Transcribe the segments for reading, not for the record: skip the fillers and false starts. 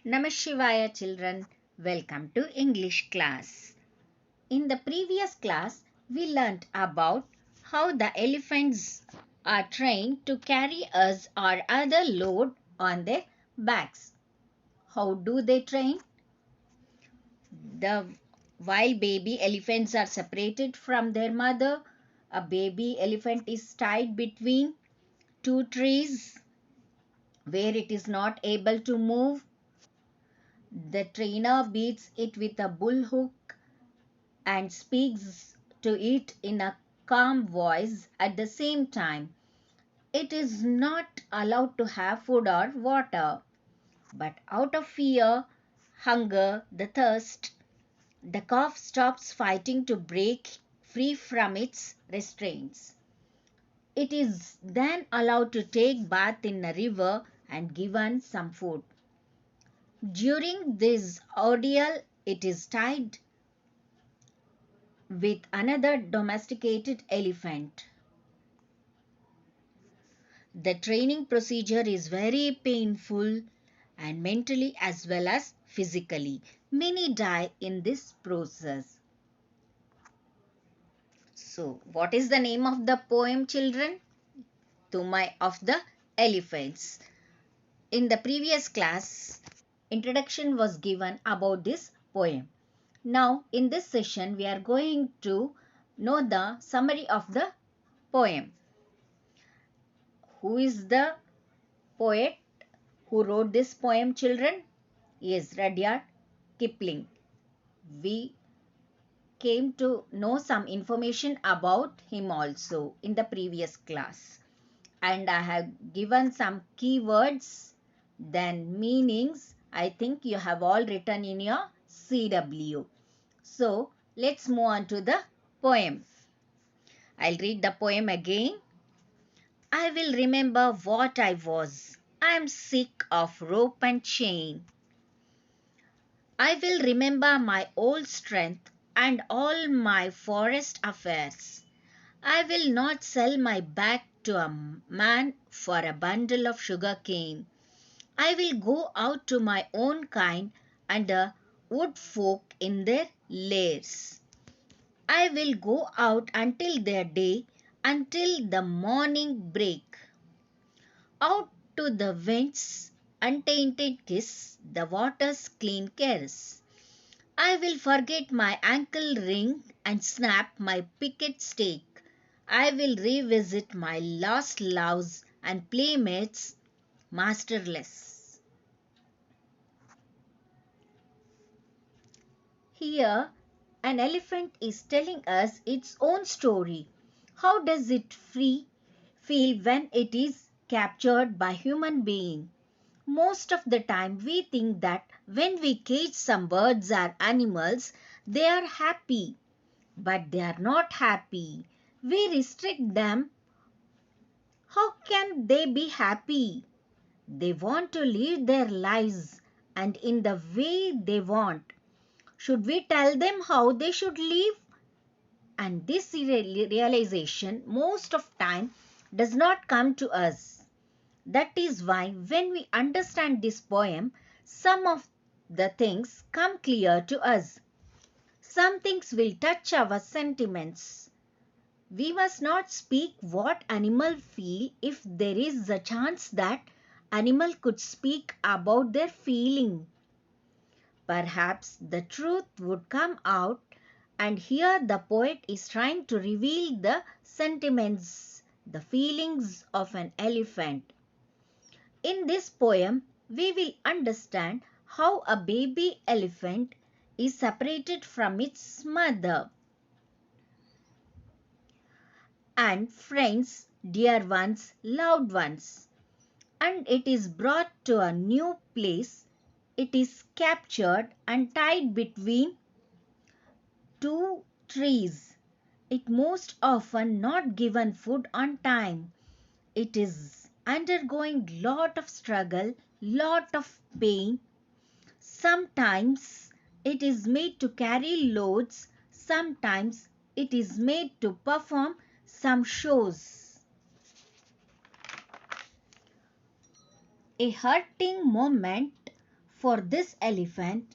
Namah Shivaya children, welcome to English class. In the previous class, we learnt about how the elephants are trained to carry us or other load on their backs. How do they train? While baby elephants are separated from their mother, a baby elephant is tied between two trees where it is not able to move. The trainer beats it with a bull hook and speaks to it in a calm voice at the same time. It is not allowed to have food or water, but out of fear, hunger, the thirst, the calf stops fighting to break free from its restraints. It is then allowed to take bath in a river and given some food. During this ordeal, it is tied with another domesticated elephant. The training procedure is very painful and mentally as well as physically. Many die in this process. So, what is the name of the poem, children? Tumai of the Elephants. In the previous class, introduction was given about this poem. Now, in this session, we are going to know the summary of the poem. Who is the poet who wrote this poem, children? Yes, Rudyard Kipling. We came to know some information about him also in the previous class. And I have given some keywords, then meanings. I think you have all written in your CW. So, let's move on to the poem. I'll read the poem again. I will remember what I was. I am sick of rope and chain. I will remember my old strength and all my forest affairs. I will not sell my back to a man for a bundle of sugar cane. I will go out to my own kind and the wood folk in their lairs. I will go out until their day, until the morning break. Out to the wind's untainted kiss, the water's clean caress. I will forget my ankle ring and snap my picket stake. I will revisit my lost loves and playmates masterless. Here, an elephant is telling us its own story. How does it feel when it is captured by human being? Most of the time we think that when we cage some birds or animals, they are happy. But they are not happy. We restrict them. How can they be happy? They want to live their lives and in the way they want. Should we tell them how they should live? And this realization most of time does not come to us. That is why when we understand this poem, some of the things come clear to us. Some things will touch our sentiments. We must not speak what animal feel if there is a chance that animal could speak about their feeling. Perhaps the truth would come out, and here the poet is trying to reveal the sentiments, the feelings of an elephant. In this poem, we will understand how a baby elephant is separated from its mother. And friends, dear ones, loved ones, and it is brought to a new place. It is captured and tied between two trees. It most often not given food on time. It is undergoing lot of struggle, lot of pain. Sometimes it is made to carry loads, sometimes it is made to perform some shows. A hurting moment for this elephant,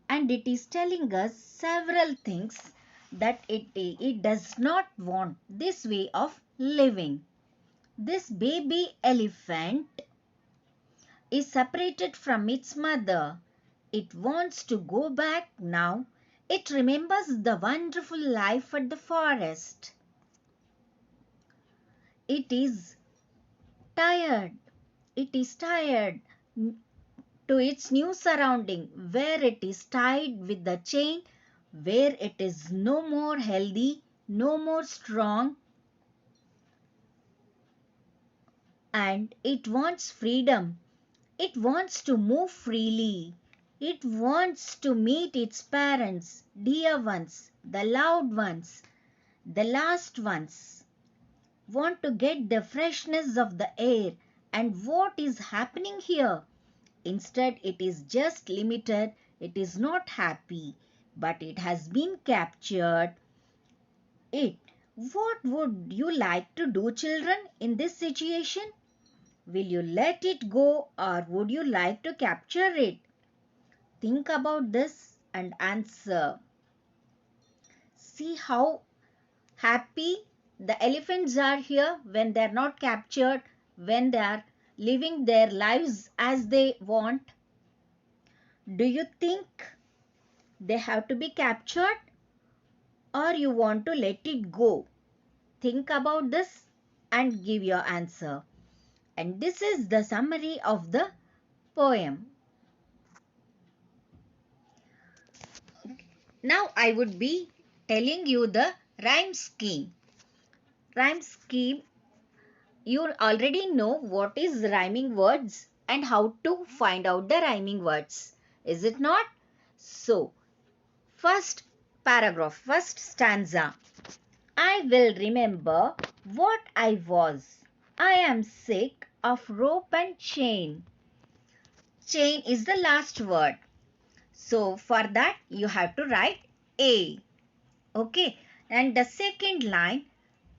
and it is telling us several things that it does not want this way of living. This baby elephant is separated from its mother. It wants to go back now. It remembers the wonderful life at the forest. It is tired. It is tired to its new surrounding, where it is tied with the chain, where it is no more healthy, no more strong, and it wants freedom. It wants to move freely. It wants to meet its parents, dear ones, the loved ones, the last ones. Want to get the freshness of the air. And what is happening here? Instead, it is just limited. It is not happy, but it has been captured. What would you like to do, children, in this situation? Will you let it go, or would you like to capture it? Think about this and answer. See how happy the elephants are here when they are not captured, when they are living their lives as they want. Do you think they have to be captured, or you want to let it go? Think about this and give your answer. And this is the summary of the poem. Now I would be telling you the rhyme scheme. Rhyme scheme, you already know what is rhyming words and how to find out the rhyming words. Is it not? So, first paragraph, first stanza. I will remember what I was. I am sick of rope and chain. Chain is the last word. So, for that you have to write A. Okay. And the second line,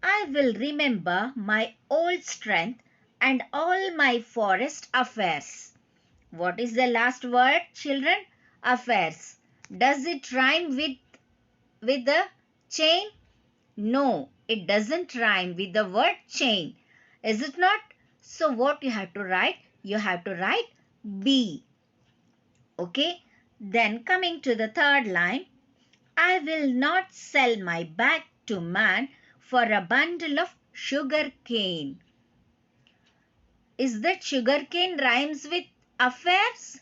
I will remember my old strength and all my forest affairs. What is the last word, children? Affairs. Does it rhyme with the chain? No, it doesn't rhyme with the word chain. Is it not? So what you have to write? You have to write B. Okay. Then coming to the third line, I will not sell my back to man for a bundle of sugar cane. Is that sugar cane rhymes with affairs?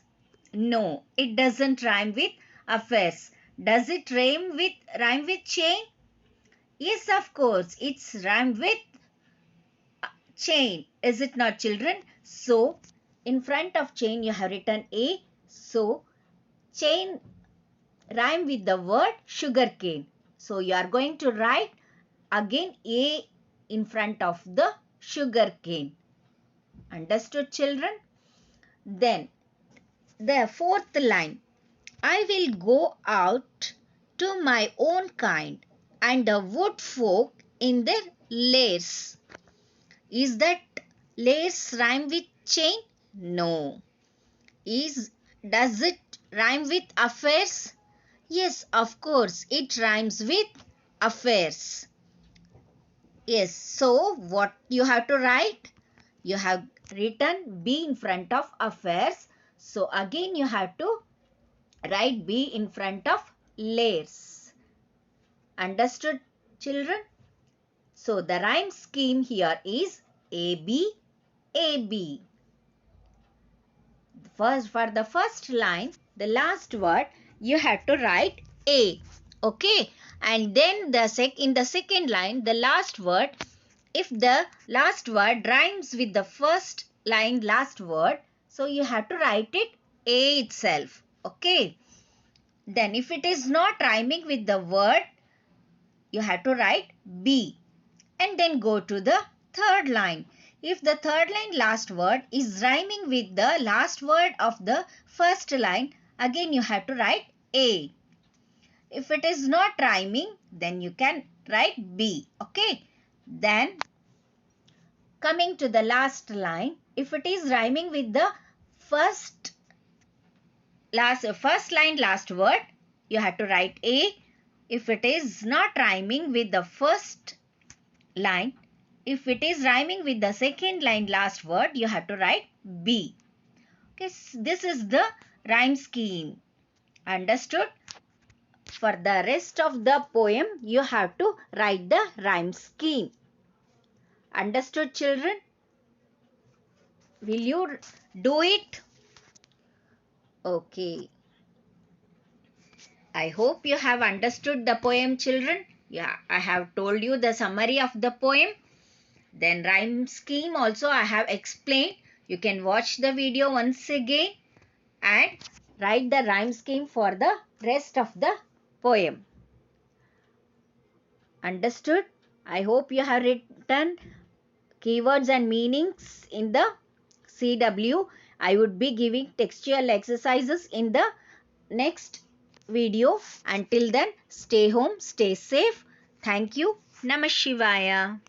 No, it doesn't rhyme with affairs. Does it rhyme with chain? Yes, of course, it's rhymed with chain. Is it not, children? So, in front of chain you have written A. So, chain rhyme with the word sugar cane. So, you are going to write again A in front of the sugar cane. Understood, children? Then, the fourth line. I will go out to my own kind and the wood folk in their lairs. Is that lairs rhyme with chain? No. Does it rhyme with affairs? Yes, of course, it rhymes with affairs. Yes, so what you have to write? You have written B in front of affairs. So again you have to write B in front of lairs. Understood, children? So the rhyme scheme here is AB, AB. First, for the first line, the last word, you have to write A. Okay. And then in the second line, the last word, if the last word rhymes with the first line last word, so you have to write it A itself. Okay. Then if it is not rhyming with the word, you have to write B. And then go to the third line. If the third line last word is rhyming with the last word of the first line, again you have to write A. If it is not rhyming, then you can write B. Okay. Then coming to the last line, if it is rhyming with the first first line last word, you have to write A. If it is not rhyming with the first line, if it is rhyming with the second line last word, you have to write B. Okay, this is the rhyme scheme. Understood? For the rest of the poem, you have to write the rhyme scheme. Understood, children? Will you do it? Okay. I hope you have understood the poem, children. Yeah, I have told you the summary of the poem. Then rhyme scheme also I have explained. You can watch the video once again and write the rhyme scheme for the rest of the poem. Understood? I hope you have written keywords and meanings in the CW. I would be giving textual exercises in the next video. Until then, stay home, stay safe. Thank you. Namah Shivaya.